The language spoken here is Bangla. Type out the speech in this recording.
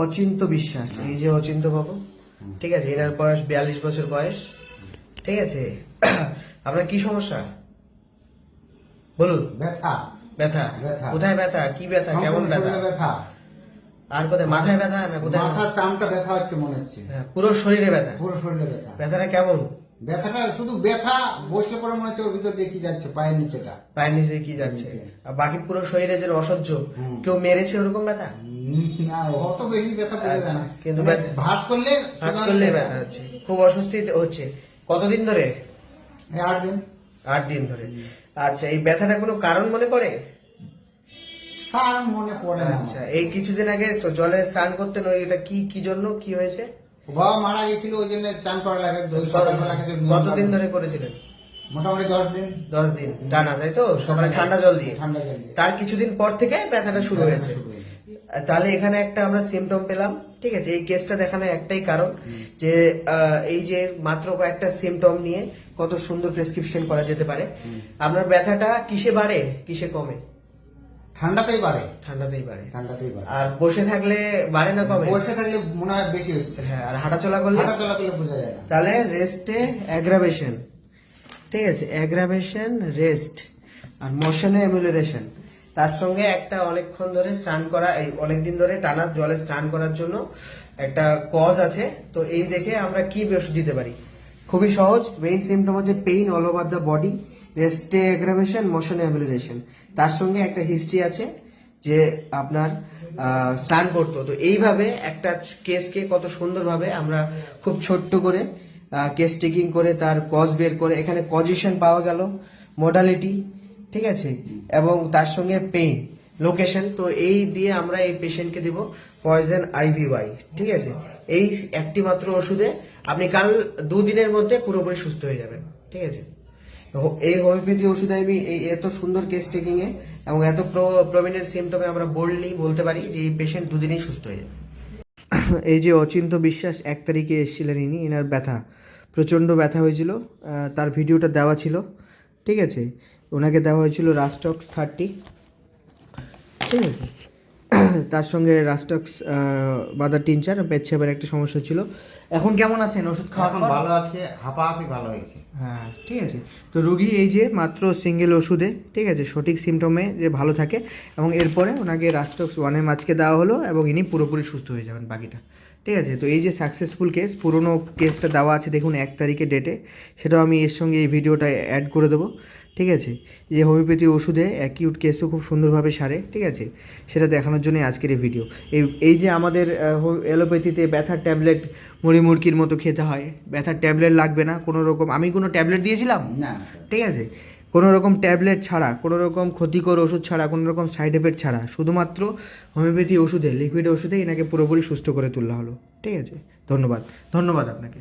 অচিন্ত বিশ্বাস, এই যে অচিন্ত বাবু, ঠিক আছে, এনার বয়স 42 বছর বয়স, ঠিক আছে। আপনার কি সমস্যা বলুন? ব্যথা। ব্যথা? ব্যথা। কোথায় ব্যথা? কি ব্যথা? কেমন সম্পূর্ণ ব্যথা? শরীরে ব্যথা। আর কোথায়? মাথায় ব্যথা না কোথায়? মাথার চামটা ব্যথা হচ্ছে মনে হচ্ছে। হ্যাঁ, পুরো শরীরে ব্যথা? পুরো শরীরে ব্যথা। ব্যথাটা কেমন? ব্যথাটা শুধু ব্যথা, বসলে পরে মনে হচ্ছে ওর ভিতর দিয়ে কি যাচ্ছে, পায়ের নিচেটা। পায়ের নিচে কি যাচ্ছে? নিচে। আর বাকি পুরো শরীরে যে অসহ্য, কেউ মেরেছে ওরকম ব্যথা? না, অত বেশি ব্যথা পড়ে আচ্ছা, না, কিন্তু মানে ভাঁজ করলে কাজ করলে ব্যথা হচ্ছে, খুব অস্বস্তি হচ্ছে। কতদিন ধরে? এই 8 দিন। 8 দিন ধরে। আচ্ছা, এই ব্যথাটা কোনো কারণ মনে পড়ে? কারণ মনে পড়ে না। আচ্ছা, এই কিছুদিন আগে জলে স্নান করতেন, ওইটা কি কি জন্য, কি হয়েছে? বাবা মারা গেছিল, ওই জন্য চান করা লাগে। সকালবেলা খেতে নিয়ম কতদিন লাগে। ধরে করেছিলেন? মোটামুটি 10 দিন। 10 দিন টানা, তাই তো? সকালে ঠান্ডা জল দিয়ে? ঠান্ডা জল দিয়ে। তার কিছুদিন পর থেকে ব্যথাটা শুরু হয়েছে। শুরু হয়েছে। তাহলে এখানে একটা আমরা সিমটম পেলাম, ঠিক আছে। এই কেসটা দেখানোর একটাই কারণ যে এই যে মাত্র কয়েকটা সিমটম নিয়ে কত সুন্দর প্রেসক্রিপশন করা যেতে পারে। আপনার ব্যথাটা কিসে বাড়ে, কিসে কমে? ঠান্ডাতেই বাড়ে। ঠান্ডাতেই বাড়ে। ঠান্ডাতেই বাড়ে। আর বসে থাকলে বাড়ে না কমে? বসে থাকলে মনে হয় বেশি হচ্ছে। হ্যাঁ, আর হাঁটাচলা করলে? হাঁটাচলা করলে বোঝা যায় না। তাহলে রেস্টে অ্যাগ্রাভেশন, ঠিক আছে, অ্যাগ্রাভেশন, রেস্ট আর মোশনে অ্যামিউলারেশন, তার সঙ্গে একটা অনেকক্ষণ ধরে স্নান করা, এই অনেকদিন ধরে টানা জলে স্নান করার জন্য একটা কজ আছে। তো এই দেখে আমরা কি ওষুধ দিতে পারি? খুবই সহজ। মেইন সিমটম হচ্ছে pain all over the body, রেস্টে অ্যাগ্রাভেশন, মোশনে অ্যামিউলারেশন, তার সঙ্গে একটা হিস্ট্রি আছে যে আপনার স্নান করতো। তো এইভাবে একটা কেসকে কত সুন্দরভাবে আমরা খুব ছোট্ট করে কেস টেকিং করে তার কজ বের করে, এখানে কজিশন পাওয়া গেল, মডালিটি, ঠিক আছে, এবং তার সঙ্গে পেইন, লোকেশন। তো এই দিয়ে আমরা এই পেশেন্টকে দিব পয়জন IVY, ঠিক আছে। এই একটি মাত্র ওষুধে আপনি কাল 2 দিনের মধ্যে পুরোপুরি সুস্থ হয়ে যাবেন, ঠিক আছে। এই হোমিওপ্যাথি ওষুধে আমি এই এত সুন্দর কেস টেকিং এ এবং এত প্রমিনেন্ট সিমটমে আমরা বললেই বলতে পারি যে এই পেশেন্ট 2 দিনেই সুস্থ হয়ে যাবে। এই যে অচিন্ত বিশ্বাস 1 তারিখে এসেছিলেন, ইনি, এনার ব্যথা, প্রচণ্ড ব্যথা হয়েছিল, তার ভিডিওটা দেওয়া ছিল, ঠিক আছে। ওনাকে দেওয়া হয়েছিল রাস্টক্স 30, ঠিক আছে। তার সঙ্গে রাস্টক্স মাদার টিনচার, পেচ্ছাপের একটা সমস্যা ছিল। এখন কেমন আছেন ওষুধ খাওয়ার এখন পর? ভালো আছে, হাঁপাহাঁপি ভালো হয়েছে। হ্যাঁ, ঠিক আছে। তো রুগী এই যে মাত্র সিঙ্গেল ওষুধে, ঠিক আছে, সঠিক সিমটমে যে ভালো থাকে, এবং এরপরে ওনাকে রাস্টক্স 1 আজকে দেওয়া হলো এবং ইনি পুরোপুরি সুস্থ হয়ে যাবেন বাকিটা, ঠিক আছে। তো এই যে সাকসেসফুল কেস, পুরনো কেসটা দেওয়া আছে দেখুন 1 তারিখে ডেটে, সেটাও আমি এর সঙ্গে এই ভিডিওটা অ্যাড করে দেবো, ঠিক আছে। যে হোমিওপ্যাথি ওষুধে অ্যাকিউট কেসও খুব সুন্দরভাবে সারে, ঠিক আছে, সেটা দেখানোর জন্য আজকের এই ভিডিও। এই যে আমাদের অ্যালোপ্যাথিতে ব্যথার ট্যাবলেট মুড়ি মুড়কির মতো খেতে হয়, ব্যথার ট্যাবলেট লাগবে না কোনো রকম, আমি কোনো ট্যাবলেট দিয়েছিলাম না, ঠিক আছে, কোনো রকম ট্যাবলেট ছাড়া, কোনো রকম ক্ষতিকর ওষুধ ছাড়া, কোনো রকম সাইড এফেক্ট ছাড়া, শুধুমাত্র হোমিওপ্যাথি ওষুধে, লিকুইড ওষুধে এনাকে পুরোপুরি সুস্থ করে তোলা হলো, ঠিক আছে। ধন্যবাদ, ধন্যবাদ আপনাকে।